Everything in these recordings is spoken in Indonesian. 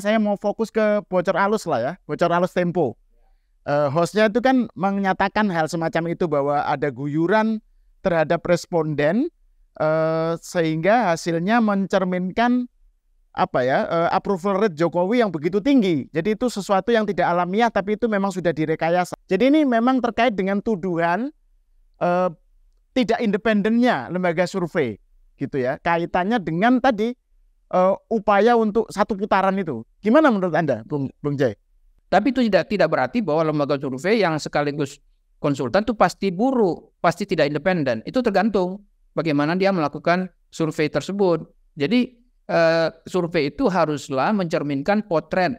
saya mau fokus ke bocor alus lah ya, bocor alus Tempo. Hostnya itu kan menyatakan hal semacam itu bahwa ada guyuran terhadap responden sehingga hasilnya mencerminkan approval rate Jokowi yang begitu tinggi. Jadi itu sesuatu yang tidak alamiah, tapi itu memang sudah direkayasa. Jadi ini memang terkait dengan tuduhan tidak independennya lembaga survei, gitu ya. Kaitannya dengan tadi upaya untuk satu putaran itu. Gimana menurut Anda, Bung Jai? Tapi itu tidak berarti bahwa lembaga survei yang sekaligus konsultan itu pasti buruk, pasti tidak independen. Itu tergantung bagaimana dia melakukan survei tersebut. Jadi survei itu haruslah mencerminkan potret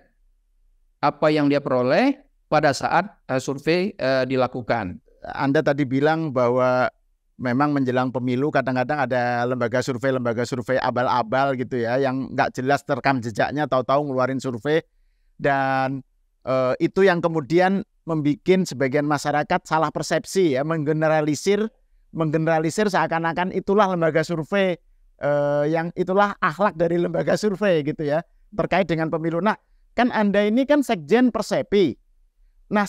apa yang dia peroleh pada saat survei dilakukan. Anda tadi bilang bahwa memang menjelang pemilu kadang-kadang ada lembaga survei abal-abal gitu ya, yang nggak jelas terekam jejaknya, tahu-tahu ngeluarin survei, dan itu yang kemudian membuat sebagian masyarakat salah persepsi ya, menggeneralisir seakan-akan itulah lembaga survei, yang itulah akhlak dari lembaga survei gitu ya, terkait dengan pemilu. Nah, kan Anda ini kan Sekjen Persepi. Nah,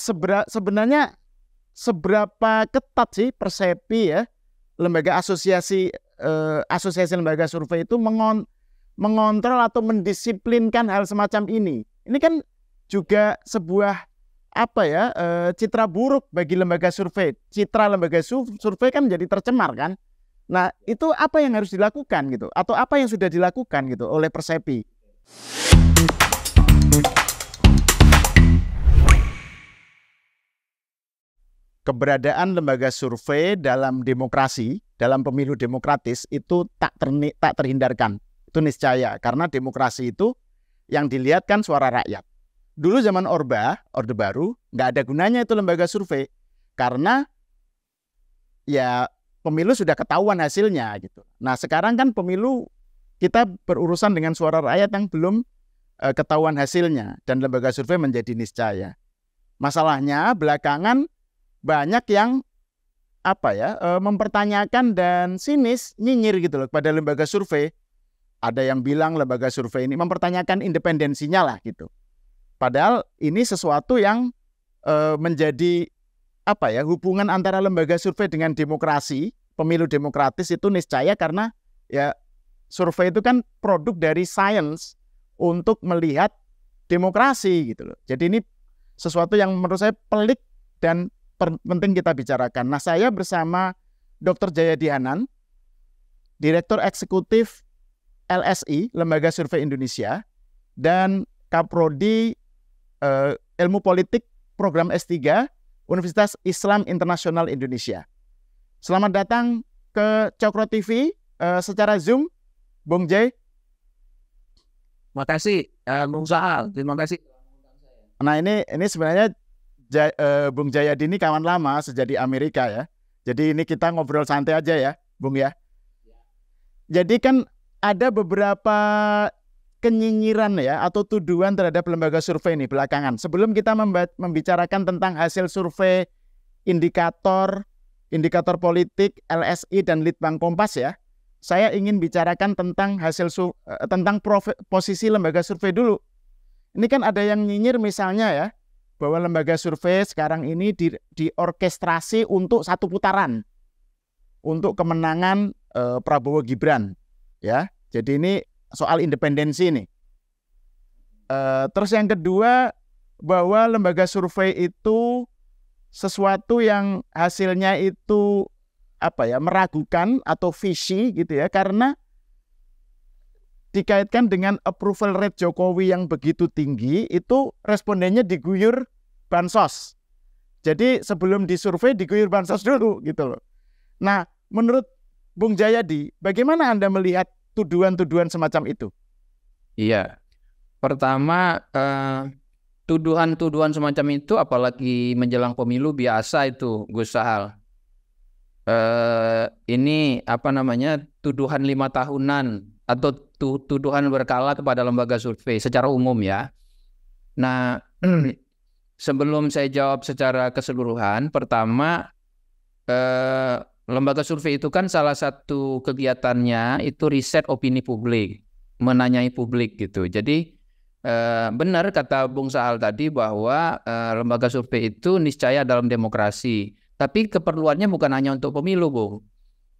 sebenarnya seberapa ketat sih Persepi ya, lembaga asosiasi lembaga survei itu mengontrol atau mendisiplinkan hal semacam ini? Ini kan juga sebuah citra buruk bagi lembaga survei. Citra lembaga survei kan jadi tercemar kan. Nah, itu apa yang harus dilakukan gitu, atau apa yang sudah dilakukan gitu oleh Persepi? Keberadaan lembaga survei dalam demokrasi, dalam pemilu demokratis itu tak terhindarkan. Itu niscaya, karena demokrasi itu yang dilihat kan suara rakyat. Dulu zaman Orde Baru, nggak ada gunanya itu lembaga survei, karena ya pemilu sudah ketahuan hasilnya gitu. Nah, sekarang kan pemilu kita berurusan dengan suara rakyat yang belum ketahuan hasilnya, dan lembaga survei menjadi niscaya. Masalahnya belakangan banyak yang mempertanyakan dan sinis, nyinyir gitu loh pada lembaga survei. Ada yang bilang lembaga survei ini mempertanyakan independensinya lah gitu. Padahal ini sesuatu yang menjadi hubungan antara lembaga survei dengan demokrasi, pemilu demokratis itu niscaya, karena ya survei itu kan produk dari sains untuk melihat demokrasi gitu loh. Jadi ini sesuatu yang menurut saya pelik dan penting kita bicarakan. Nah, saya bersama Dr. Jayadi Hanan, Direktur Eksekutif LSI, Lembaga Survei Indonesia, dan Kaprodi Ilmu Politik Program S3 Universitas Islam Internasional Indonesia. Selamat datang ke Cokro TV secara Zoom, Bung Jai. Terima kasih, Bung Sahal. Terima kasih. Nah, ini sebenarnya Bung Jayadi ini kawan lama sejak di Amerika ya. Jadi ini kita ngobrol santai aja ya, Bung ya. Jadi kan ada beberapa kenyinyiran ya, atau tuduhan terhadap lembaga survei ini belakangan. Sebelum kita membicarakan tentang hasil survei indikator politik LSI dan Litbang Kompas ya, saya ingin bicarakan tentang posisi lembaga survei dulu. Ini kan ada yang nyinyir misalnya ya, bahwa lembaga survei sekarang ini diorkestrasi untuk satu putaran, untuk kemenangan Prabowo Gibran ya. Jadi ini soal independensi nih. Terus yang kedua, bahwa lembaga survei itu sesuatu yang hasilnya itu meragukan atau fishy gitu ya, karena dikaitkan dengan approval rate Jokowi yang begitu tinggi, itu respondennya diguyur bansos. Jadi sebelum disurvei diguyur bansos dulu gitu loh. Nah, menurut Bung Jayadi, bagaimana Anda melihat tuduhan-tuduhan semacam itu? Iya, pertama tuduhan-tuduhan semacam itu apalagi menjelang pemilu biasa itu, Gus Sahal. Ini tuduhan 5 tahunan atau tuduhan berkala kepada lembaga survei secara umum ya. Nah, sebelum saya jawab secara keseluruhan, pertama lembaga survei itu kan salah satu kegiatannya itu riset opini publik, menanyai publik gitu. Jadi benar kata Bung Sahal tadi bahwa lembaga survei itu niscaya dalam demokrasi. Tapi keperluannya bukan hanya untuk pemilu, Bung.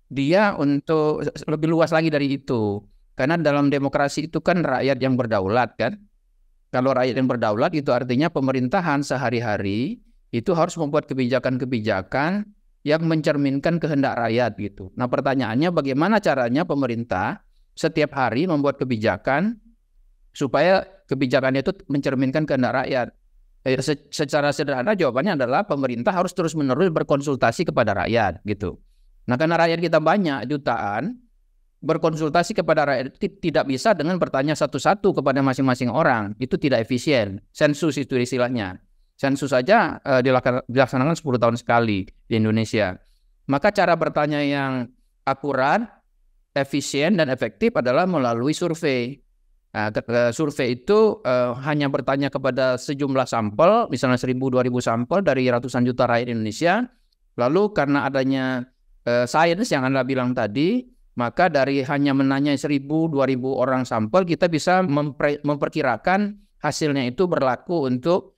Dia untuk lebih luas lagi dari itu. Karena dalam demokrasi itu kan rakyat yang berdaulat kan. Kalau rakyat yang berdaulat itu artinya pemerintahan sehari-hari itu harus membuat kebijakan-kebijakan yang mencerminkan kehendak rakyat gitu. Nah, pertanyaannya bagaimana caranya pemerintah setiap hari membuat kebijakan supaya kebijakannya itu mencerminkan kehendak rakyat. Secara sederhana jawabannya adalah pemerintah harus terus-menerus berkonsultasi kepada rakyat gitu. Nah, karena rakyat kita banyak jutaan, berkonsultasi kepada rakyat tidak bisa dengan bertanya satu-satu kepada masing-masing orang. Itu tidak efisien. Sensus itu istilahnya. Sensus saja dilaksanakan 10 tahun sekali di Indonesia. Maka cara bertanya yang akurat, efisien, dan efektif adalah melalui survei. Nah, survei itu hanya bertanya kepada sejumlah sampel, misalnya 1.000-2.000 sampel dari ratusan juta rakyat Indonesia. Lalu karena adanya sains yang Anda bilang tadi, maka dari hanya menanya 1.000-2.000 orang sampel, kita bisa memperkirakan hasilnya itu berlaku untuk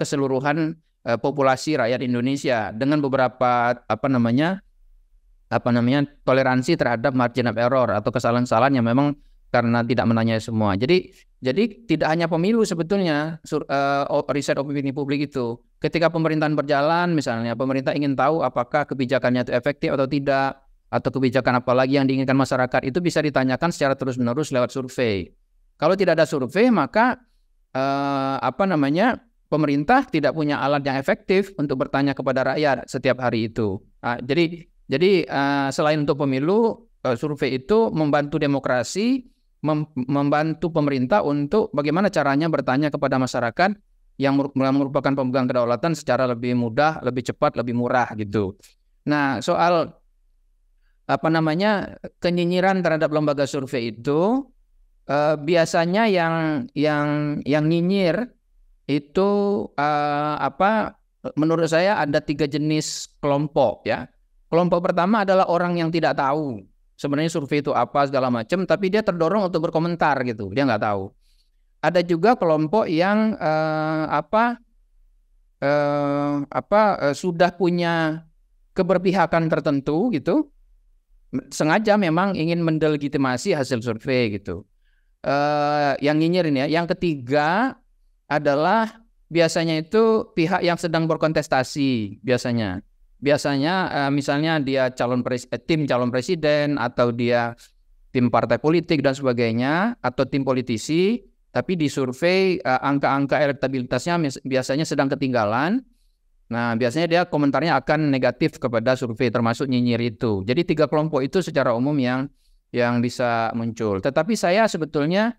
keseluruhan populasi rakyat Indonesia dengan beberapa toleransi terhadap margin of error atau kesalahan-kesalahan yang memang karena tidak menanya semua. Jadi tidak hanya pemilu sebetulnya riset opini publik itu. Ketika pemerintahan berjalan, misalnya pemerintah ingin tahu apakah kebijakannya itu efektif atau tidak, atau kebijakan apa lagi yang diinginkan masyarakat, itu bisa ditanyakan secara terus-menerus lewat survei. Kalau tidak ada survei, maka pemerintah tidak punya alat yang efektif untuk bertanya kepada rakyat setiap hari itu. Jadi selain untuk pemilu, survei itu membantu demokrasi, membantu pemerintah untuk bagaimana caranya bertanya kepada masyarakat yang merupakan pemegang kedaulatan secara lebih mudah, lebih cepat, lebih murah gitu. Nah, soal kenyinyiran terhadap lembaga survei itu biasanya yang nyinyir itu menurut saya ada 3 jenis kelompok ya. Kelompok pertama adalah orang yang tidak tahu sebenarnya survei itu apa segala macam, tapi dia terdorong untuk berkomentar gitu, dia nggak tahu. Ada juga kelompok yang sudah punya keberpihakan tertentu gitu, sengaja memang ingin mendelegitimasi hasil survei gitu. Yang nyinyir ini ya. Yang ketiga adalah biasanya itu pihak yang sedang berkontestasi biasanya misalnya dia tim calon presiden atau dia tim partai politik dan sebagainya atau tim politisi, tapi di survei angka-angka elektabilitasnya biasanya sedang ketinggalan. Nah, biasanya dia komentarnya akan negatif kepada survei termasuk nyinyir itu. Jadi 3 kelompok itu secara umum yang bisa muncul. Tetapi saya sebetulnya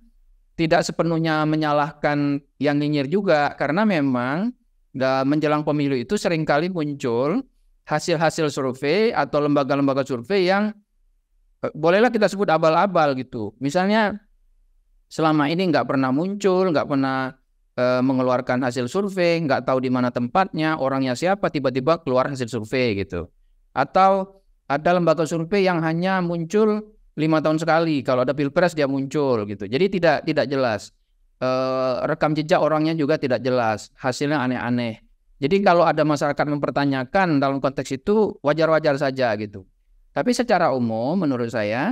tidak sepenuhnya menyalahkan yang nyinyir juga, karena memang menjelang pemilu itu seringkali muncul hasil-hasil survei atau lembaga-lembaga survei yang bolehlah kita sebut abal-abal gitu. Misalnya selama ini nggak pernah muncul, nggak pernah mengeluarkan hasil survei, nggak tahu di mana tempatnya, orangnya siapa, tiba-tiba keluar hasil survei gitu. Atau ada lembaga survei yang hanya muncul 5 tahun sekali, kalau ada pilpres dia muncul gitu. Jadi tidak jelas. Rekam jejak orangnya juga tidak jelas, hasilnya aneh-aneh. Jadi kalau ada masyarakat mempertanyakan dalam konteks itu wajar-wajar saja gitu. Tapi secara umum menurut saya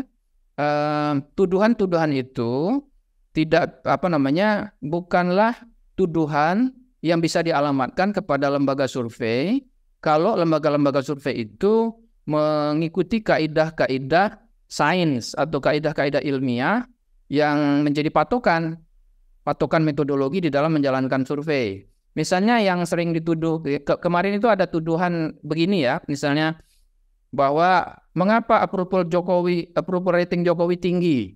tuduhan-tuduhan itu bukanlah tuduhan yang bisa dialamatkan kepada lembaga survei kalau lembaga-lembaga survei itu mengikuti kaidah-kaidah sains atau kaidah-kaidah ilmiah yang menjadi patokan metodologi di dalam menjalankan survei. Misalnya yang sering dituduh, kemarin itu ada tuduhan begini ya, misalnya bahwa mengapa approval rating Jokowi tinggi.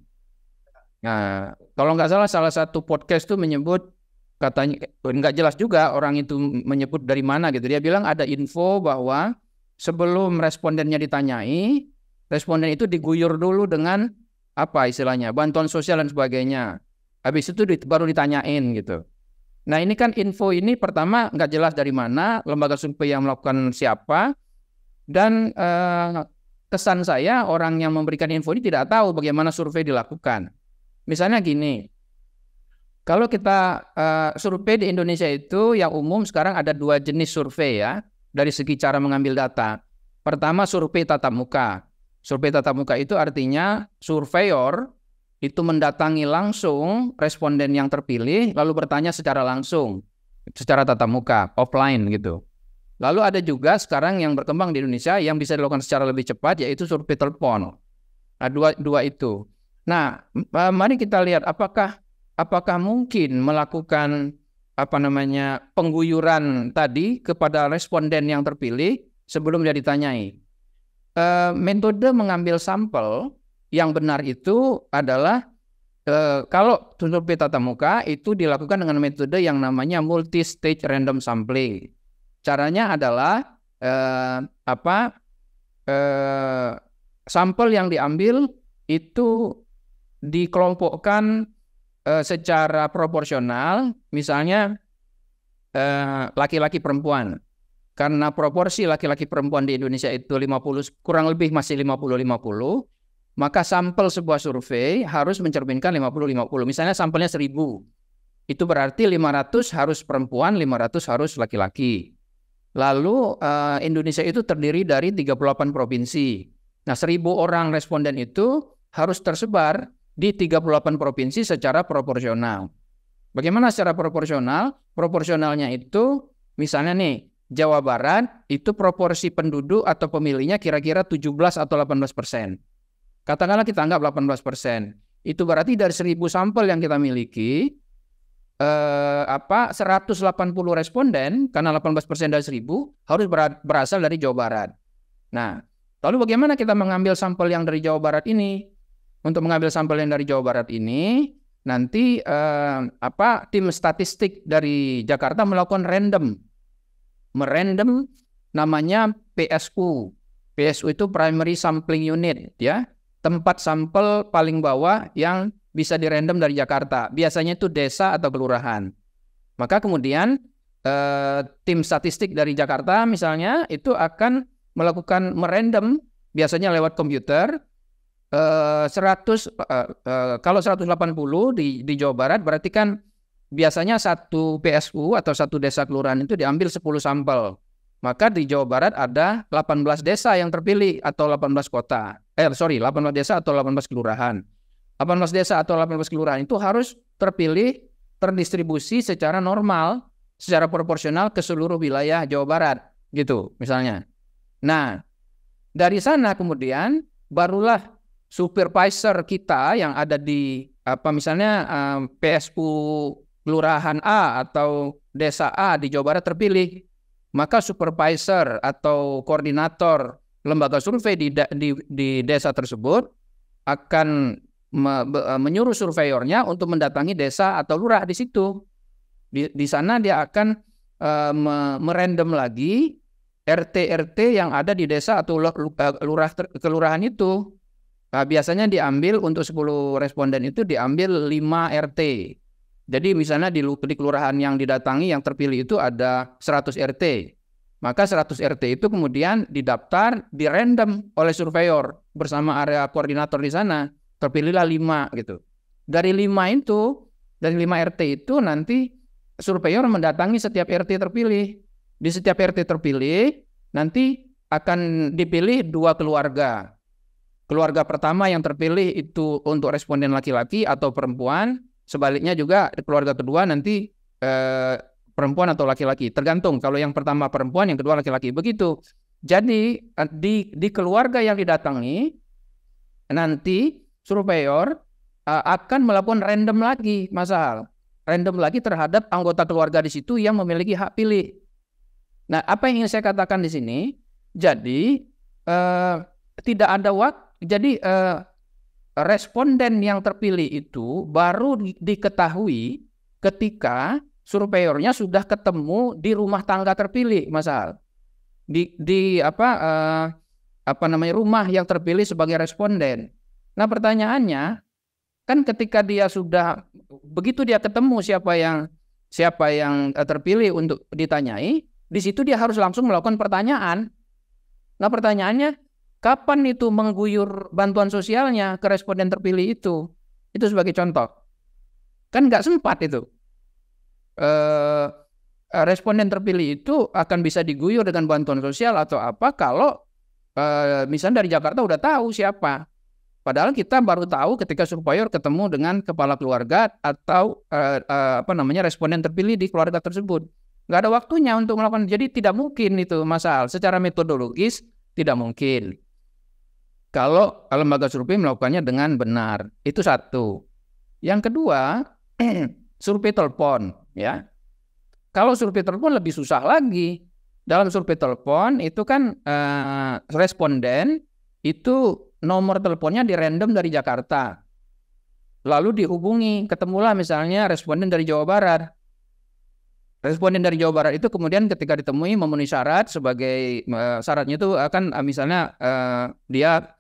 Nah, kalau nggak salah satu podcast itu menyebut, katanya nggak jelas juga orang itu menyebut dari mana gitu. Dia bilang ada info bahwa sebelum respondennya ditanyai, responden itu diguyur dulu dengan istilahnya bantuan sosial dan sebagainya. Habis itu baru ditanyain gitu. Nah, ini kan info ini pertama nggak jelas dari mana, lembaga survei yang melakukan siapa, dan kesan saya orang yang memberikan info ini tidak tahu bagaimana survei dilakukan. Misalnya gini, Kalau kita survei di Indonesia itu yang umum sekarang ada 2 jenis survei ya dari segi cara mengambil data. Pertama survei tatap muka. Survei tatap muka itu artinya surveyor itu mendatangi langsung responden yang terpilih lalu bertanya secara langsung, secara tatap muka, offline gitu. Lalu ada juga sekarang yang berkembang di Indonesia yang bisa dilakukan secara lebih cepat yaitu survei telepon. Nah, dua itu. Nah, mari kita lihat apakah mungkin melakukan pengguyuran tadi kepada responden yang terpilih sebelum dia ditanyai. Metode mengambil sampel yang benar itu adalah kalau survei tatap muka itu dilakukan dengan metode yang namanya multi-stage random sampling. Caranya adalah sampel yang diambil itu dikelompokkan secara proporsional, misalnya laki-laki perempuan. Karena proporsi laki-laki perempuan di Indonesia itu 50, kurang lebih masih 50-50, maka sampel sebuah survei harus mencerminkan 50-50. Misalnya sampelnya 1000, itu berarti 500 harus perempuan, 500 harus laki-laki. Lalu Indonesia itu terdiri dari 38 provinsi. Nah, 1000 orang responden itu harus tersebar di 38 provinsi secara proporsional. Bagaimana secara proporsional? Proporsionalnya itu misalnya nih, Jawa Barat itu proporsi penduduk atau pemilihnya kira-kira 17 atau 18%. Katakanlah kita anggap 18%. Itu berarti dari 1000 sampel yang kita miliki, 180 responden, karena 18% dari 1000, harus berasal dari Jawa Barat. Nah, lalu bagaimana kita mengambil sampel yang dari Jawa Barat ini? Untuk mengambil sampel yang dari Jawa Barat ini, nanti tim statistik dari Jakarta melakukan merandom namanya PSU. PSU itu Primary Sampling Unit, ya, tempat sampel paling bawah yang bisa dirandom dari Jakarta. Biasanya itu desa atau kelurahan. Maka kemudian tim statistik dari Jakarta misalnya itu akan melakukan merandom biasanya lewat komputer. 100 kalau 180 di Jawa Barat berarti kan biasanya satu PSU atau satu desa kelurahan itu diambil 10 sampel. Maka di Jawa Barat ada 18 desa yang terpilih atau 18 kota. 18 desa atau 18 kelurahan. 18 desa atau 18 kelurahan itu harus terpilih, terdistribusi secara normal, secara proporsional ke seluruh wilayah Jawa Barat gitu misalnya. Nah, dari sana kemudian barulah supervisor kita yang ada di misalnya PSU Kelurahan A atau Desa A di Jawa Barat terpilih, maka supervisor atau koordinator lembaga survei di desa tersebut akan menyuruh surveyornya untuk mendatangi desa atau lurah di situ. Di sana dia akan merandom lagi RT yang ada di desa atau kelurahan itu. Nah, biasanya diambil untuk 10 responden itu diambil 5 RT. Jadi misalnya di kelurahan yang didatangi yang terpilih itu ada 100 RT. Maka 100 RT itu kemudian didaftar, dirandom oleh surveyor bersama area koordinator di sana. Terpilihlah 5 gitu. Dari 5 RT itu nanti surveyor mendatangi setiap RT terpilih. Di setiap RT terpilih nanti akan dipilih 2 keluarga. Keluarga pertama yang terpilih itu untuk responden laki-laki atau perempuan. Sebaliknya juga keluarga kedua nanti perempuan atau laki-laki. Tergantung, kalau yang pertama perempuan, yang kedua laki-laki. Begitu. Jadi di keluarga yang didatangi, nanti surveyor akan melakukan random lagi, Mas Al. Random lagi terhadap anggota keluarga di situ yang memiliki hak pilih. Nah, apa yang ingin saya katakan di sini? Jadi tidak ada waktu. Jadi responden yang terpilih itu baru diketahui ketika surveyornya sudah ketemu di rumah tangga terpilih, Mas Al. Rumah yang terpilih sebagai responden. Nah, pertanyaannya kan ketika dia sudah begitu dia ketemu siapa yang terpilih untuk ditanyai, di situ dia harus langsung melakukan pertanyaan. Nah, pertanyaannya kapan itu mengguyur bantuan sosialnya ke responden terpilih itu? Itu sebagai contoh. Kan nggak sempat itu. Responden terpilih itu akan bisa diguyur dengan bantuan sosial atau apa kalau misalnya dari Jakarta udah tahu siapa. Padahal kita baru tahu ketika surveyor ketemu dengan kepala keluarga atau responden terpilih di keluarga tersebut. Nggak ada waktunya untuk melakukan. Jadi tidak mungkin itu masalah. Secara metodologis tidak mungkin. Kalau lembaga survei melakukannya dengan benar. Itu satu. Yang kedua, survei telepon. Ya. Kalau survei telepon lebih susah lagi. Dalam survei telepon itu kan responden itu nomor teleponnya di random dari Jakarta. Lalu dihubungi, ketemulah misalnya responden dari Jawa Barat. Responden dari Jawa Barat itu kemudian ketika ditemui memenuhi syarat sebagai syaratnya itu akan misalnya dia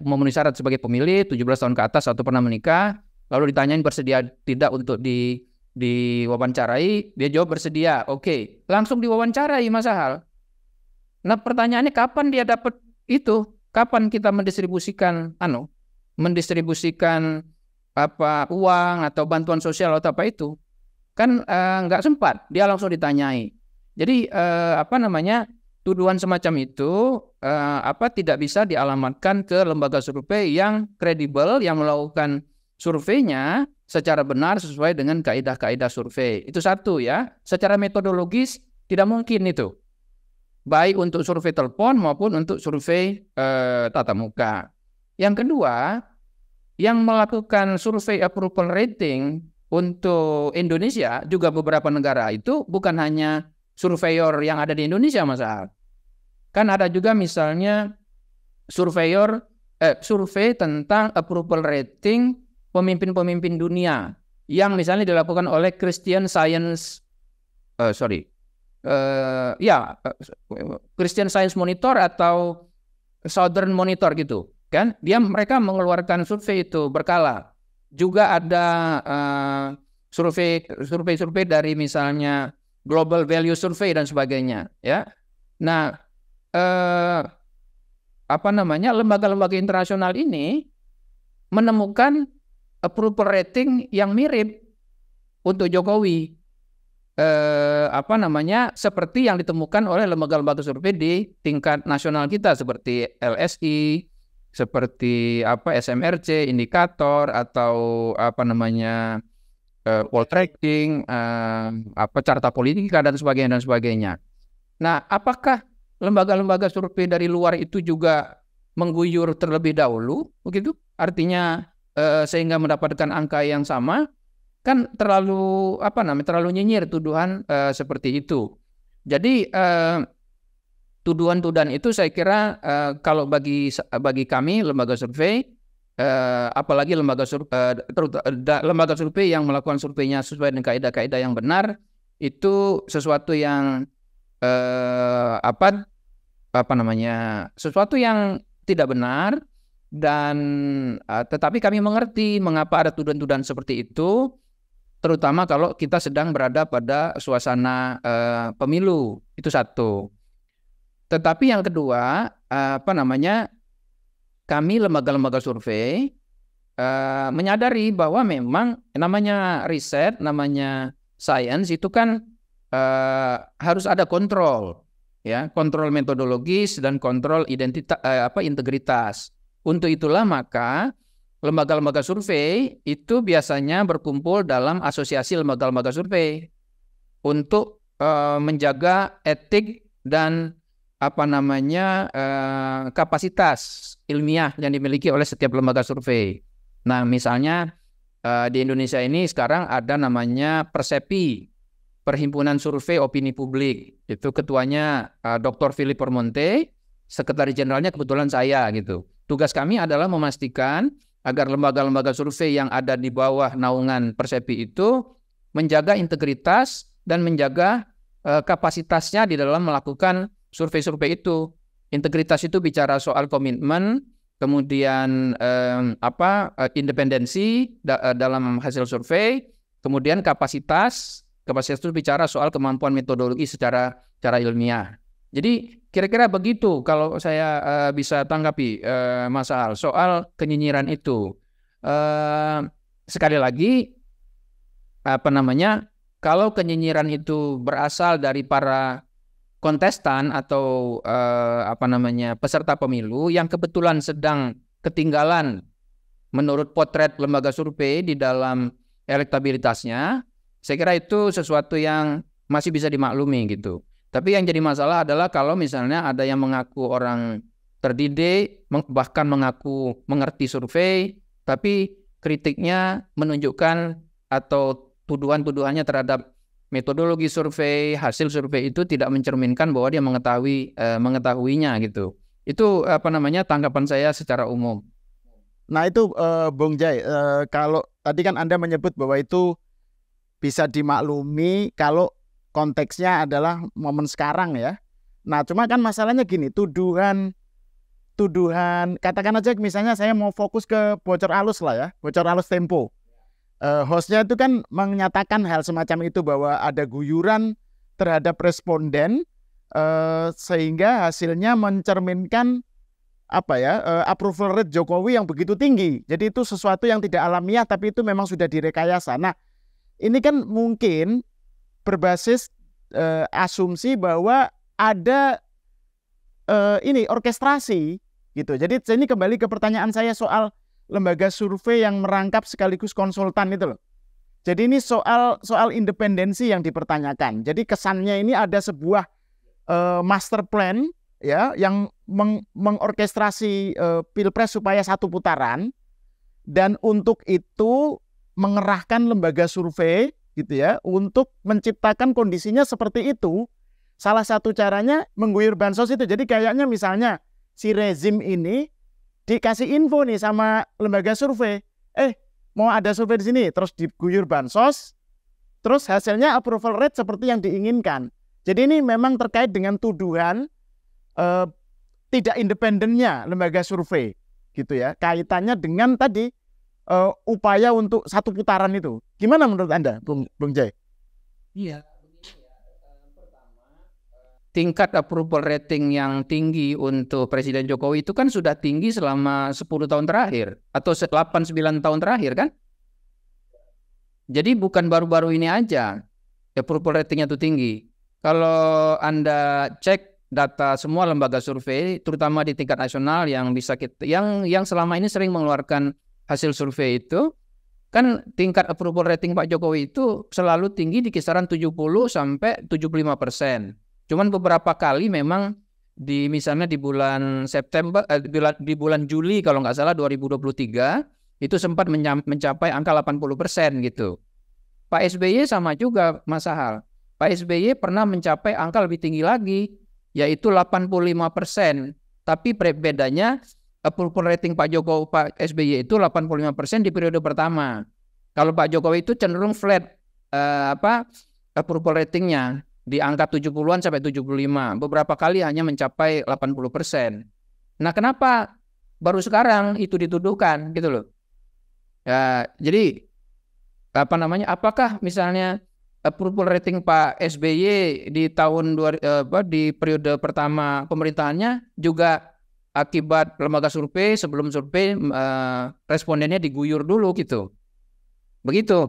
memenuhi syarat sebagai pemilih 17 tahun ke atas atau pernah menikah, lalu ditanyain bersedia tidak untuk diwawancarai, dia jawab bersedia. Oke, langsung diwawancarai Mas Ahal. Nah, pertanyaannya kapan dia dapat itu? Kapan kita mendistribusikan uang atau bantuan sosial atau apa itu? Kan nggak sempat, dia langsung ditanyai. Jadi tuduhan semacam itu tidak bisa dialamatkan ke lembaga survei yang kredibel yang melakukan surveinya secara benar sesuai dengan kaidah-kaidah survei. Itu satu ya. Secara metodologis tidak mungkin itu. Baik untuk survei telepon maupun untuk survei tatap muka. Yang kedua, yang melakukan survei approval rating untuk Indonesia juga beberapa negara itu bukan hanya surveyor yang ada di Indonesia, Mas Ahad. Kan ada juga misalnya survei tentang approval rating pemimpin-pemimpin dunia yang misalnya dilakukan oleh Christian Science Monitor atau Southern Monitor gitu kan, mereka mengeluarkan survei itu berkala. Juga ada survei dari misalnya Global Value Survey dan sebagainya ya. Nah lembaga-lembaga internasional ini menemukan approval rating yang mirip untuk Jokowi. Seperti yang ditemukan oleh lembaga-lembaga survei di tingkat nasional kita seperti LSI, seperti SMRC, indikator atau World Tracking, carta politika dan sebagainya. Nah, apakah lembaga-lembaga survei dari luar itu juga mengguyur terlebih dahulu, begitu? Artinya sehingga mendapatkan angka yang sama? Kan terlalu nyinyir tuduhan seperti itu. Jadi tuduhan-tuduhan itu saya kira kalau bagi kami lembaga survei, apalagi lembaga survei yang melakukan surveinya sesuai dengan kaidah-kaidah yang benar, itu sesuatu yang sesuatu yang tidak benar. Dan tetapi kami mengerti mengapa ada tuduhan-tuduhan seperti itu, terutama kalau kita sedang berada pada suasana pemilu. Itu satu. Tetapi yang kedua, kami lembaga-lembaga survei menyadari bahwa memang namanya riset, namanya sains itu kan harus ada kontrol, ya, kontrol metodologis dan kontrol integritas. Untuk itulah maka lembaga-lembaga survei itu biasanya berkumpul dalam asosiasi lembaga-lembaga survei untuk menjaga etik dan kapasitas ilmiah yang dimiliki oleh setiap lembaga survei. Nah, misalnya di Indonesia ini sekarang ada namanya Persepi, Perhimpunan Survei Opini Publik. Itu ketuanya Dr. Philip Permonte, sekretaris jenderalnya kebetulan saya gitu. Tugas kami adalah memastikan agar lembaga-lembaga survei yang ada di bawah naungan Persepi itu menjaga integritas dan menjaga kapasitasnya di dalam melakukan survei-survei itu. Integritas itu bicara soal komitmen, kemudian independensi dalam hasil survei, kemudian kapasitas itu bicara soal kemampuan metodologi secara ilmiah. Jadi kira-kira begitu kalau saya bisa tanggapi Mas Al soal kenyinyiran itu. sekali lagi kalau kenyinyiran itu berasal dari para kontestan atau peserta pemilu yang kebetulan sedang ketinggalan menurut potret lembaga survei di dalam elektabilitasnya, saya kira itu sesuatu yang masih bisa dimaklumi gitu. Tapi yang jadi masalah adalah kalau misalnya ada yang mengaku orang terdidik, bahkan mengaku mengerti survei, tapi kritiknya menunjukkan atau tuduhan-tuduhannya terhadap metodologi survei, hasil survei itu tidak mencerminkan bahwa dia mengetahuinya gitu. Itu tanggapan saya secara umum. Nah itu Bung Jai, kalau tadi kan Anda menyebut bahwa itu bisa dimaklumi kalau konteksnya adalah momen sekarang ya. Nah cuma kan masalahnya gini, tuduhan katakan aja misalnya saya mau fokus ke bocor alus lah ya, bocor alus Tempo. Hostnya itu kan menyatakan hal semacam itu bahwa ada guyuran terhadap responden sehingga hasilnya mencerminkan approval rate Jokowi yang begitu tinggi. Jadi itu sesuatu yang tidak alamiah tapi itu memang sudah direkayasa. Nah ini kan mungkin berbasis asumsi bahwa ada orkestrasi gitu. Jadi ini kembali ke pertanyaan saya soal lembaga survei yang merangkap sekaligus konsultan itu loh. Jadi ini soal independensi yang dipertanyakan. Jadi kesannya ini ada sebuah master plan ya yang mengorkestrasi pilpres supaya satu putaran, dan untuk itu mengerahkan lembaga survei gitu ya untuk menciptakan kondisinya seperti itu. Salah satu caranya mengguyur bansos itu. Jadi kayaknya misalnya si rezim ini dikasih info nih sama lembaga survei, mau ada survei di sini, terus diguyur bansos, terus hasilnya approval rate seperti yang diinginkan. Jadi ini memang terkait dengan tuduhan tidak independennya lembaga survei, gitu ya. Kaitannya dengan tadi upaya untuk satu putaran itu. Gimana menurut Anda, Bung Jai? Iya. Tingkat approval rating yang tinggi untuk Presiden Jokowi itu kan sudah tinggi selama 10 tahun terakhir atau 8-9 tahun terakhir kan. Jadi bukan baru-baru ini aja approval ratingnya itu tinggi. Kalau Anda cek data semua lembaga survei, terutama di tingkat nasional yang selama ini sering mengeluarkan hasil survei itu, kan tingkat approval rating Pak Jokowi itu selalu tinggi di kisaran 70-75%. Cuman beberapa kali memang misalnya di bulan September, di bulan Juli kalau nggak salah 2023 itu sempat mencapai angka 80% gitu. Pak SBY sama juga Mas Sahal. Pak SBY pernah mencapai angka lebih tinggi lagi, yaitu 85%. Tapi bedanya approval rating Pak SBY itu 85% di periode pertama. Kalau Pak Jokowi itu cenderung flat approval ratingnya di angka 70-an sampai 75. Beberapa kali hanya mencapai 80%. Nah, kenapa baru sekarang itu dituduhkan gitu loh. Ya, jadi apakah misalnya approval rating Pak SBY di di periode pertama pemerintahannya juga akibat lembaga survei, sebelum survei respondennya diguyur dulu gitu. Begitu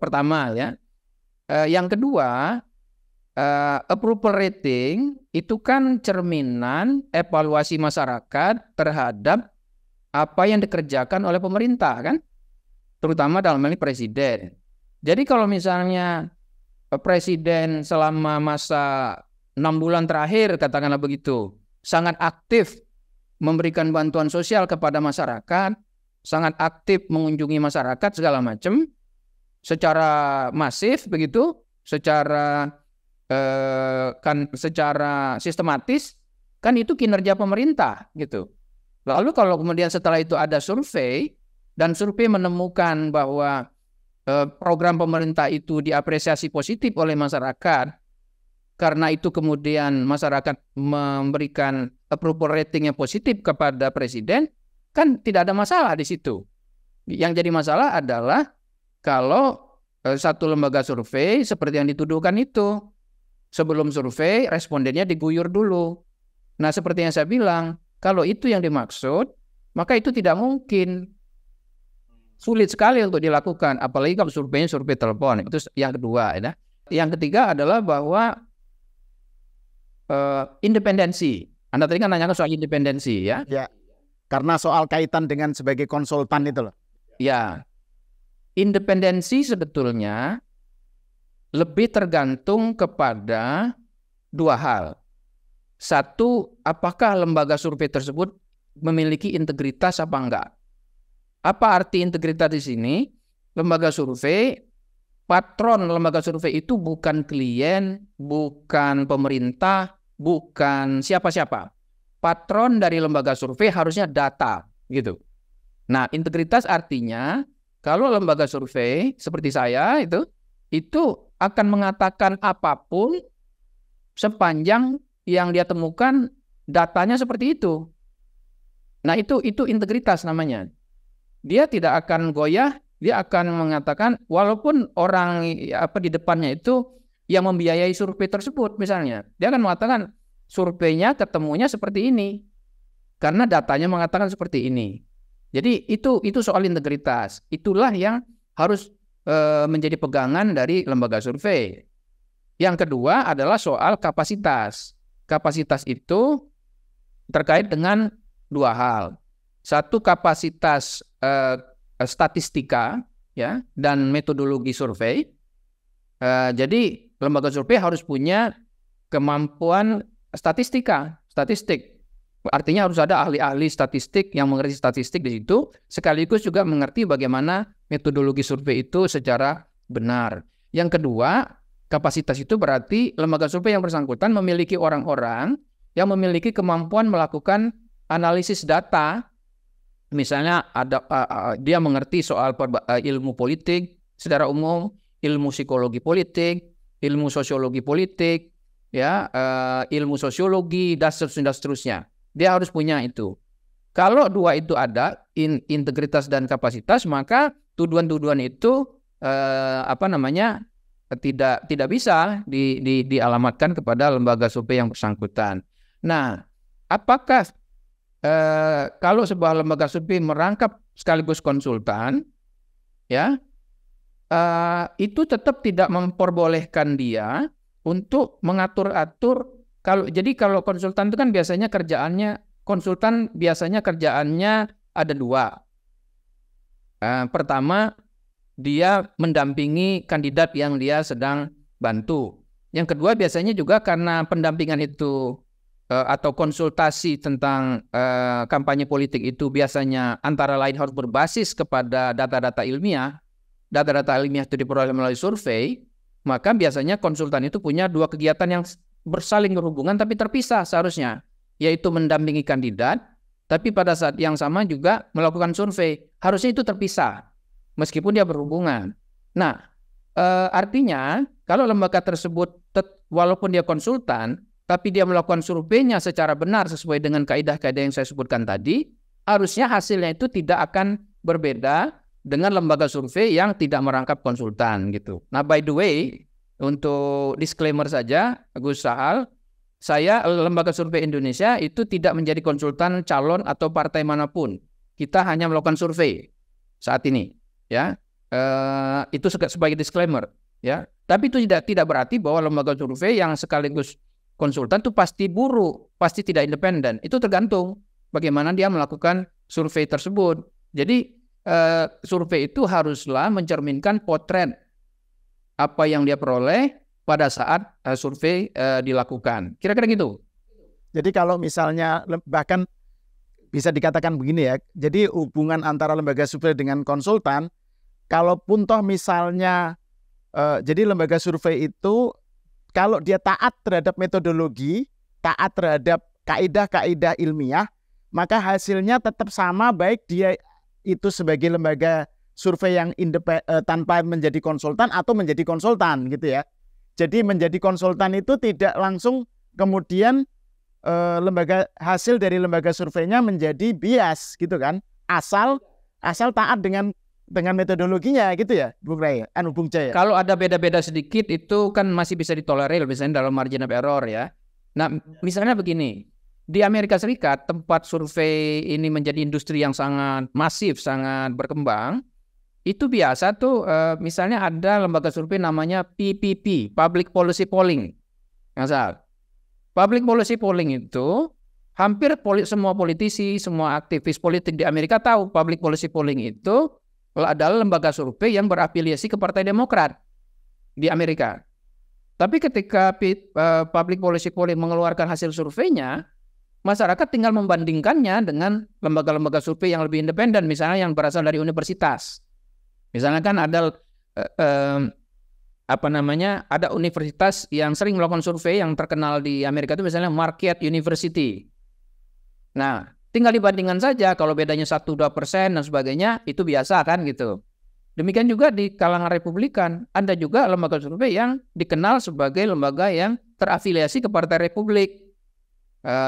pertama ya. Yang kedua, approval rating itu kan cerminan evaluasi masyarakat terhadap apa yang dikerjakan oleh pemerintah kan, terutama dalam hal ini presiden. Jadi kalau misalnya presiden selama masa 6 bulan terakhir, katakanlah begitu, sangat aktif memberikan bantuan sosial kepada masyarakat, sangat aktif mengunjungi masyarakat segala macam, secara masif begitu, secara sistematis, kan itu kinerja pemerintah gitu. Lalu kalau kemudian setelah itu ada survei dan survei menemukan bahwa program pemerintah itu diapresiasi positif oleh masyarakat, karena itu kemudian masyarakat memberikan approval rating yang positif kepada presiden, kan tidak ada masalah di situ. Yang jadi masalah adalah kalau satu lembaga survei seperti yang dituduhkan itu, sebelum survei respondennya diguyur dulu. Nah, seperti yang saya bilang, kalau itu yang dimaksud, maka itu tidak mungkin. sulit sekali untuk dilakukan, apalagi kalau surveinya survei telepon. Itu yang kedua, ya. Yang ketiga adalah bahwa independensi. Anda tadi kan nanyakan soal independensi, ya. Ya, karena soal kaitan dengan sebagai konsultan itu loh. Ya, independensi sebetulnya lebih tergantung kepada dua hal. Satu, apakah lembaga survei tersebut memiliki integritas apa enggak? Apa arti integritas di sini? Lembaga survei, patron lembaga survei itu bukan klien, bukan pemerintah, bukan siapa-siapa. Patron dari lembaga survei harusnya data, gitu. Nah, integritas artinya kalau lembaga survei seperti saya itu akan mengatakan apapun sepanjang yang dia temukan datanya seperti itu. Nah, itu integritas namanya. Dia tidak akan goyah, dia akan mengatakan walaupun orang di depannya itu yang membiayai survei tersebut misalnya, dia akan mengatakan surveinya ketemunya seperti ini karena datanya mengatakan seperti ini. Jadi itu soal integritas. Itulah yang harus menjadi pegangan dari lembaga survei. Yang kedua adalah soal kapasitas. Kapasitas itu terkait dengan dua hal. Satu, kapasitas statistika, ya, dan metodologi survei. Jadi lembaga survei harus punya kemampuan statistik. Artinya harus ada ahli-ahli statistik yang mengerti statistik di situ, sekaligus juga mengerti bagaimana metodologi survei itu secara benar. Yang kedua, kapasitas itu berarti lembaga survei yang bersangkutan memiliki orang-orang yang memiliki kemampuan melakukan analisis data. Misalnya dia mengerti soal ilmu politik secara umum, ilmu psikologi politik, ilmu sosiologi politik, ya, ilmu sosiologi dan seterusnya. Dia harus punya itu. Kalau dua itu ada, integritas dan kapasitas, maka tuduhan-tuduhan itu tidak bisa dialamatkan kepada lembaga survei yang bersangkutan. Nah, apakah kalau sebuah lembaga survei merangkap sekaligus konsultan, ya, itu tetap tidak memperbolehkan dia untuk mengatur-atur. Kalau konsultan itu kan biasanya kerjaannya ada dua. Pertama, dia mendampingi kandidat yang dia sedang bantu. Yang kedua, biasanya juga karena pendampingan itu atau konsultasi tentang kampanye politik itu biasanya antara lain harus berbasis kepada data-data ilmiah. Data-data ilmiah itu diperoleh melalui survei, maka biasanya konsultan itu punya dua kegiatan yang bersaling berhubungan tapi terpisah seharusnya, yaitu mendampingi kandidat, tapi pada saat yang sama juga melakukan survei. Harusnya itu terpisah, meskipun dia berhubungan. Nah, artinya kalau lembaga tersebut walaupun dia konsultan, tapi dia melakukan surveinya secara benar sesuai dengan kaidah-kaidah yang saya sebutkan tadi, harusnya hasilnya itu tidak akan berbeda dengan lembaga survei yang tidak merangkap konsultan gitu. Nah, by the way, untuk disclaimer saja, Gus Sahal, saya lembaga survei Indonesia itu tidak menjadi konsultan calon atau partai manapun. Kita hanya melakukan survei saat ini, ya. Itu sebagai disclaimer, ya. Tapi itu tidak berarti bahwa lembaga survei yang sekaligus konsultan itu pasti buruk, pasti tidak independen. Itu tergantung bagaimana dia melakukan survei tersebut. Jadi survei itu haruslah mencerminkan potret apa yang dia peroleh pada saat survei dilakukan. Kira-kira gitu. Jadi kalau misalnya bahkan bisa dikatakan begini ya, jadi hubungan antara lembaga survei dengan konsultan, kalaupun toh misalnya jadi lembaga survei itu kalau dia taat terhadap metodologi, taat terhadap kaidah-kaidah ilmiah, maka hasilnya tetap sama baik dia itu sebagai lembaga survei yang tanpa menjadi konsultan atau menjadi konsultan gitu ya. Jadi menjadi konsultan itu tidak langsung kemudian hasil dari lembaga surveinya menjadi bias gitu kan. Asal taat dengan metodologinya gitu ya, Bung Ray, Bung Jaya. Kalau ada beda-beda sedikit itu kan masih bisa ditolerir misalnya dalam margin of error ya. Nah, misalnya begini. Di Amerika Serikat tempat survei ini menjadi industri yang sangat masif, sangat berkembang. itu biasa tuh misalnya ada lembaga survei namanya PPP, Public Policy Polling. Misal, Public Policy Polling itu hampir semua politisi, semua aktivis politik di Amerika tahu Public Policy Polling itu adalah lembaga survei yang berafiliasi ke Partai Demokrat di Amerika. Tapi ketika Public Policy Polling mengeluarkan hasil surveinya, masyarakat tinggal membandingkannya dengan lembaga-lembaga survei yang lebih independen, misalnya yang berasal dari universitas. Misalnya kan ada ada universitas yang sering melakukan survei yang terkenal di Amerika itu misalnya Marquette University. Nah, tinggal dibandingkan saja, kalau bedanya 1-2% dan sebagainya, itu biasa kan gitu. Demikian juga di kalangan Republikan, ada juga lembaga survei yang dikenal sebagai lembaga yang terafiliasi ke Partai Republik.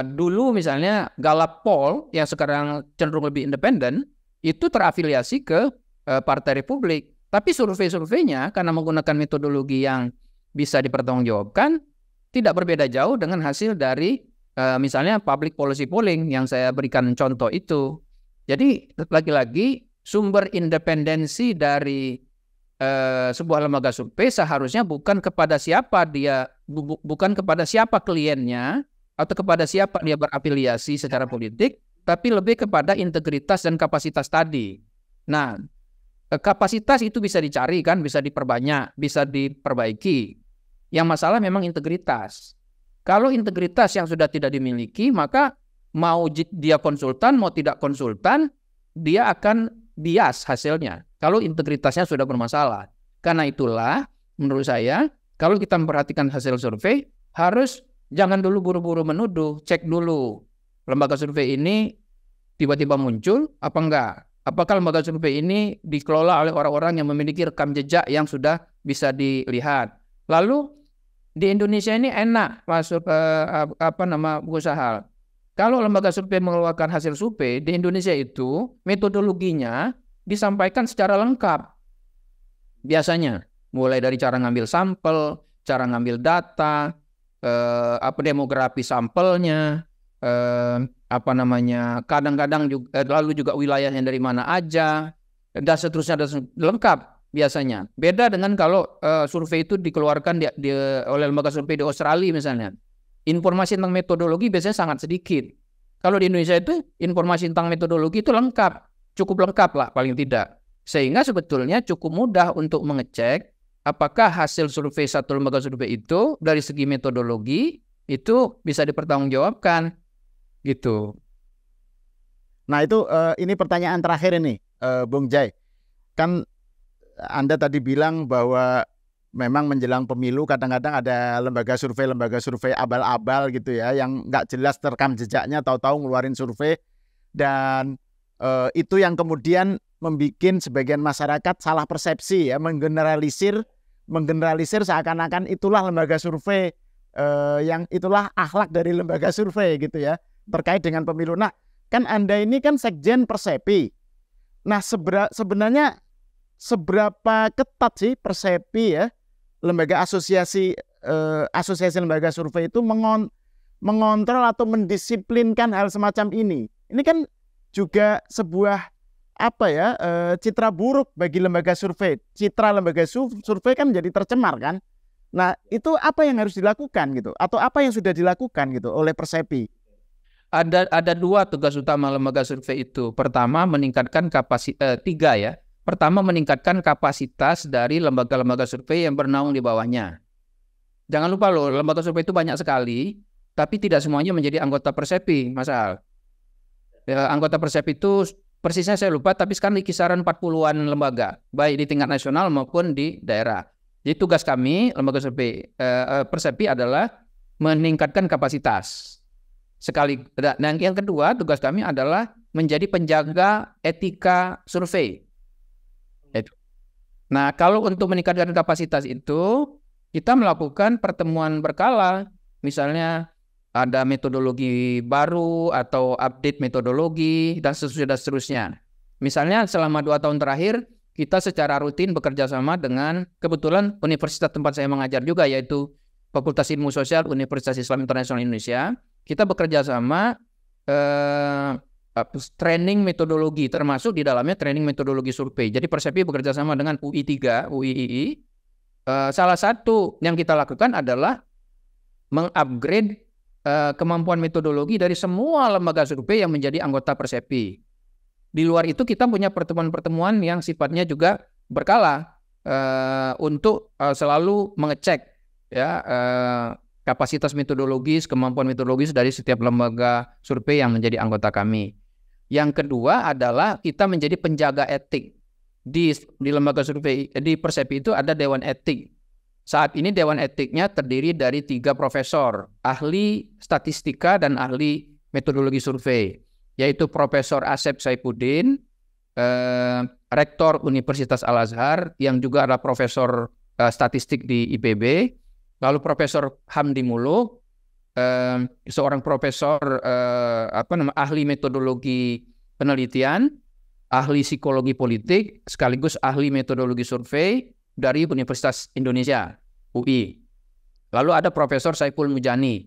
Dulu misalnya Gallup Poll yang sekarang cenderung lebih independen, itu terafiliasi ke Partai Republik. Tapi survei-surveinya karena menggunakan metodologi yang bisa dipertanggungjawabkan, tidak berbeda jauh dengan hasil dari misalnya public policy polling yang saya berikan contoh itu. Jadi lagi-lagi sumber independensi dari sebuah lembaga survei seharusnya bukan kepada siapa bukan kepada siapa kliennya atau kepada siapa dia berafiliasi secara politik, tapi lebih kepada integritas dan kapasitas tadi. Nah, kapasitas itu bisa dicari kan, bisa diperbanyak, bisa diperbaiki. Yang masalah memang integritas. Kalau integritas yang sudah tidak dimiliki, maka mau dia konsultan, mau tidak konsultan, dia akan bias hasilnya. Kalau integritasnya sudah bermasalah. Karena itulah, menurut saya, kalau kita memperhatikan hasil survei, jangan dulu buru-buru menuduh, cek dulu. Lembaga survei ini tiba-tiba muncul, apa enggak? Apakah lembaga survei ini dikelola oleh orang-orang yang memiliki rekam jejak yang sudah bisa dilihat? Lalu di Indonesia ini enak masuk usaha. Kalau lembaga survei mengeluarkan hasil survei di Indonesia itu metodologinya disampaikan secara lengkap. Biasanya mulai dari cara ngambil sampel, cara ngambil data, demografi sampelnya, kadang-kadang juga, lalu juga wilayahnya dari mana aja, dan seterusnya, lengkap biasanya. Beda dengan kalau survei itu dikeluarkan oleh lembaga survei di Australia misalnya. Informasi tentang metodologi biasanya sangat sedikit. Kalau di Indonesia itu informasi tentang metodologi itu lengkap, cukup lengkap lah paling tidak. Sehingga sebetulnya cukup mudah untuk mengecek apakah hasil survei satu lembaga survei itu dari segi metodologi itu bisa dipertanggungjawabkan gitu. Nah itu ini pertanyaan terakhir ini, Bung Jai. Kan Anda tadi bilang bahwa memang menjelang pemilu kadang-kadang ada lembaga survei abal-abal gitu ya, yang nggak jelas rekam jejaknya, tahu-tahu ngeluarin survei, dan itu yang kemudian membuat sebagian masyarakat salah persepsi ya, menggeneralisir seakan-akan itulah lembaga survei, yang itulah akhlak dari lembaga survei gitu ya, terkait dengan pemilu. Nah, kan Anda ini kan Sekjen Persepi. Nah, sebenarnya seberapa ketat sih Persepi ya, lembaga asosiasi lembaga survei itu mengontrol atau mendisiplinkan hal semacam ini? Ini kan juga sebuah citra buruk bagi lembaga survei. Citra lembaga survei kan menjadi tercemar kan. Nah, itu apa yang harus dilakukan gitu, atau apa yang sudah dilakukan gitu oleh Persepi? Ada dua tugas utama lembaga survei itu. Pertama, meningkatkan tiga ya. Pertama, meningkatkan kapasitas dari lembaga-lembaga survei yang bernaung di bawahnya. Jangan lupa loh, lembaga survei itu banyak sekali, tapi tidak semuanya menjadi anggota Persepi, Mas Al. Anggota Persepi itu persisnya saya lupa, tapi sekarang di kisaran 40-an lembaga, baik di tingkat nasional maupun di daerah. Jadi tugas kami, lembaga survei Persepi adalah meningkatkan kapasitas. Dan yang kedua, tugas kami adalah menjadi penjaga etika survei. Nah, kalau untuk meningkatkan kapasitas itu, kita melakukan pertemuan berkala. Misalnya ada metodologi baru atau update metodologi, dan seterusnya. Misalnya selama 2 tahun terakhir, kita secara rutin bekerja sama dengan, kebetulan universitas tempat saya mengajar juga, yaitu Fakultas Ilmu Sosial Universitas Islam Internasional Indonesia. Kita bekerja sama training metodologi, termasuk di dalamnya training metodologi survei. Jadi Persepi bekerja sama dengan UI 3, UIII. Salah satu yang kita lakukan adalah mengupgrade kemampuan metodologi dari semua lembaga survei yang menjadi anggota Persepi. Di luar itu kita punya pertemuan-pertemuan yang sifatnya juga berkala untuk selalu mengecek ya kapasitas metodologis, kemampuan metodologis dari setiap lembaga survei yang menjadi anggota kami. Yang kedua adalah kita menjadi penjaga etik. Di lembaga survei, di Persepi itu ada Dewan Etik. Saat ini Dewan Etiknya terdiri dari 3 profesor, ahli statistika dan ahli metodologi survei, yaitu Profesor Asep Saifuddin, Rektor Universitas Al-Azhar, yang juga adalah Profesor Statistik di IPB, lalu Profesor Hamdi Muluk, seorang profesor ahli metodologi penelitian, ahli psikologi politik, sekaligus ahli metodologi survei dari Universitas Indonesia, UI. Lalu ada Profesor Saiful Mujani.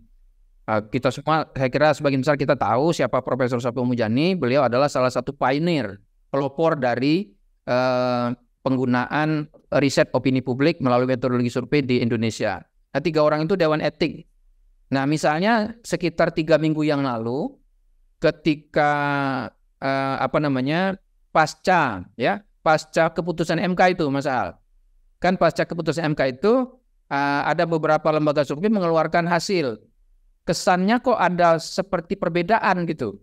Kita semua, saya kira sebagian besar kita tahu siapa Profesor Saiful Mujani. Beliau adalah salah satu pioneer, pelopor dari penggunaan riset opini publik melalui metodologi survei di Indonesia. Nah, 3 orang itu Dewan Etik. Nah, misalnya sekitar 3 minggu yang lalu, ketika pasca keputusan MK itu, Mas Al. Kan pasca keputusan MK itu ada beberapa lembaga survei mengeluarkan hasil. Kesannya kok ada seperti perbedaan gitu.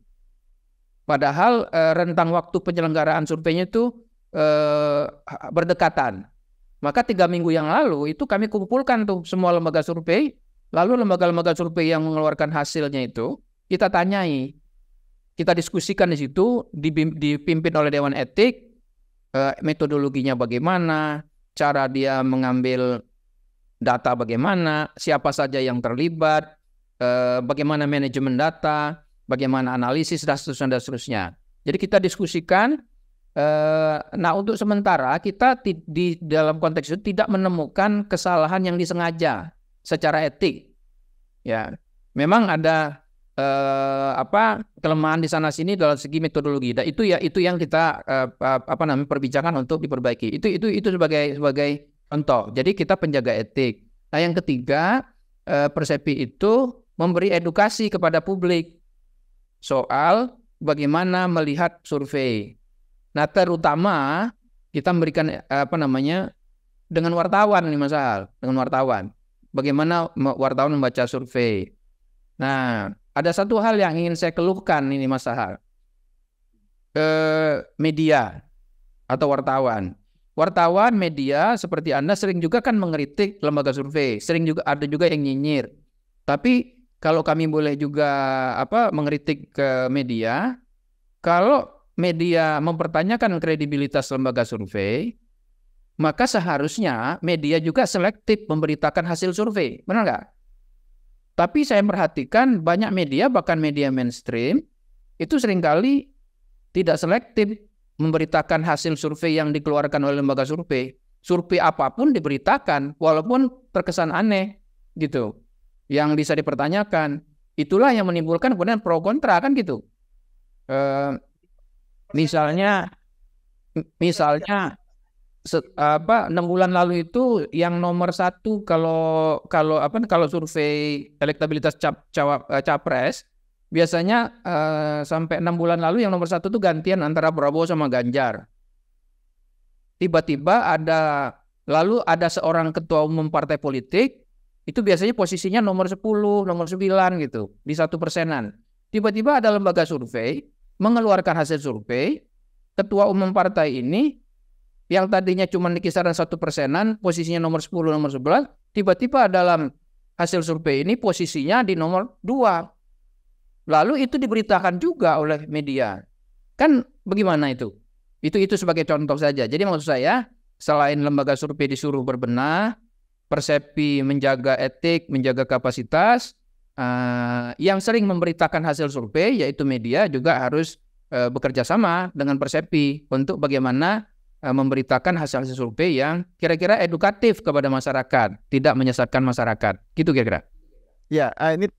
Padahal rentang waktu penyelenggaraan surveinya itu berdekatan. Maka 3 minggu yang lalu itu kami kumpulkan tuh semua lembaga survei. Lalu lembaga-lembaga survei yang mengeluarkan hasilnya itu kita tanyai, kita diskusikan di situ, dipimpin oleh Dewan Etik, metodologinya bagaimana, cara dia mengambil data bagaimana, siapa saja yang terlibat, bagaimana manajemen data, bagaimana analisis dan seterusnya. Jadi kita diskusikan. Nah, untuk sementara kita di dalam konteks itu tidak menemukan kesalahan yang disengaja secara etik. Ya, memang ada kelemahan di sana sini dalam segi metodologi. Dan itu yang kita perbincangan untuk diperbaiki. Itu sebagai contoh. Jadi kita penjaga etik. Nah, yang ketiga, Persepi itu memberi edukasi kepada publik soal bagaimana melihat survei. Nah, terutama kita memberikan dengan wartawan nih Mas Al, dengan wartawan. Bagaimana wartawan membaca survei. Nah, ada satu hal yang ingin saya keluhkan ini Mas Al. Media atau wartawan. Wartawan, media seperti Anda sering juga kan mengkritik lembaga survei, sering juga ada juga yang nyinyir. Tapi kalau kami boleh juga mengkritik ke media, kalau media mempertanyakan kredibilitas lembaga survei, maka seharusnya media juga selektif memberitakan hasil survei, benar nggak? Tapi saya perhatikan banyak media, bahkan media mainstream, itu seringkali tidak selektif memberitakan hasil survei yang dikeluarkan oleh lembaga survei. Survei apapun diberitakan, walaupun terkesan aneh, gitu. Yang bisa dipertanyakan, itulah yang menimbulkan kemudian pro kontra kan gitu. Misalnya 6 bulan lalu itu yang nomor 1 kalau survei elektabilitas capres biasanya sampai 6 bulan lalu yang nomor 1 itu gantian antara Prabowo sama Ganjar. Tiba-tiba ada seorang ketua umum partai politik itu biasanya posisinya nomor 10, nomor 9 gitu di 1%-an. Tiba-tiba ada lembaga survei mengeluarkan hasil survei, ketua umum partai ini yang tadinya cuma di kisaran 1%-an, posisinya nomor 10, nomor 11, tiba-tiba dalam hasil survei ini posisinya di nomor 2. Lalu itu diberitakan juga oleh media. Kan bagaimana itu? Itu sebagai contoh saja. Jadi maksud saya, selain lembaga survei disuruh berbenah, Persepi menjaga etik, menjaga kapasitas, yang sering memberitakan hasil survei yaitu media juga harus bekerja sama dengan Persepi untuk bagaimana memberitakan hasil-hasil survei yang kira-kira edukatif kepada masyarakat, tidak menyesatkan masyarakat. Gitu kira-kira. Ya,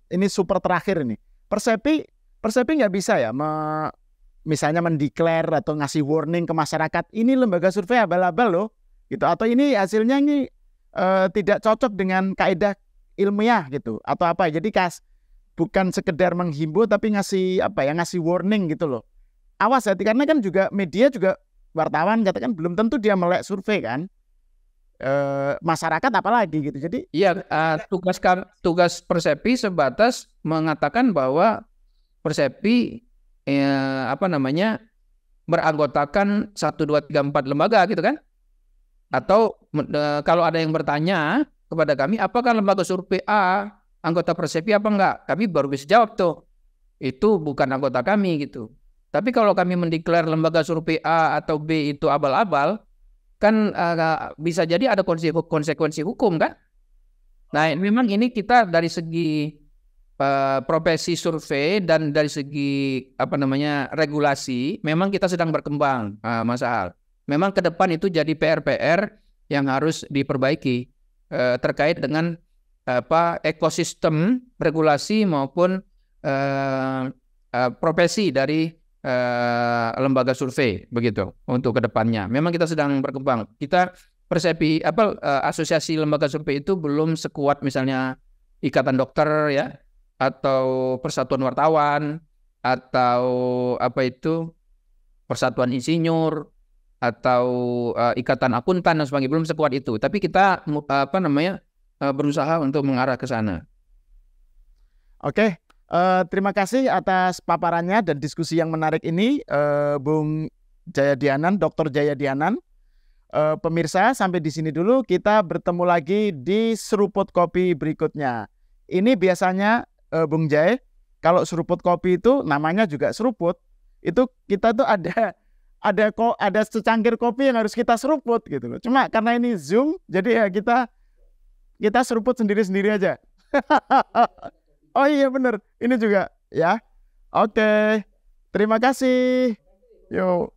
ini super terakhir ini. Persepi nggak bisa ya misalnya mendeklar atau ngasih warning ke masyarakat, ini lembaga survei abal-abal loh, gitu. Atau ini hasilnya ini tidak cocok dengan kaidah ilmiah gitu, atau apa. Jadi bukan sekedar menghimbau tapi ngasih ngasih warning gitu loh. Awas hati, karena kan juga media juga wartawan katakan belum tentu dia melek survei kan. Masyarakat apalagi gitu. Jadi iya, tugas Persepi sebatas mengatakan bahwa Persepi beranggotakan 1, 2, 3, 4 lembaga gitu kan. Atau kalau ada yang bertanya kepada kami, apakah lembaga survei A anggota Persepi apa enggak, kami baru bisa jawab tuh, itu bukan anggota kami gitu. Tapi kalau kami mendeklar lembaga survei A atau B itu abal-abal, kan bisa jadi ada konsekuensi hukum kan. Nah, memang ini kita dari segi profesi survei dan dari segi regulasi, memang kita sedang berkembang, Mas Ahal. Memang ke depan itu jadi PR yang harus diperbaiki terkait dengan ekosistem regulasi maupun profesi dari lembaga survei begitu untuk kedepannya. Memang kita sedang berkembang. Kita Persepi asosiasi lembaga survei itu belum sekuat misalnya Ikatan Dokter ya, atau Persatuan Wartawan, atau Persatuan Insinyur, atau Ikatan Akuntan dan sebagainya, belum sekuat itu. Tapi kita berusaha untuk mengarah ke sana. Oke. Terima kasih atas paparannya dan diskusi yang menarik ini, Bung Jayadianan, Dr. Jayadianan. Pemirsa, sampai di sini dulu. Kita bertemu lagi di seruput kopi berikutnya. Ini biasanya Bung Jay, kalau seruput kopi itu namanya juga seruput. Itu kita tuh ada secangkir kopi yang harus kita seruput gitu loh. Cuma karena ini Zoom, jadi ya kita seruput sendiri-sendiri aja. Oh iya bener, ini juga ya. Oke, terima kasih. Yo.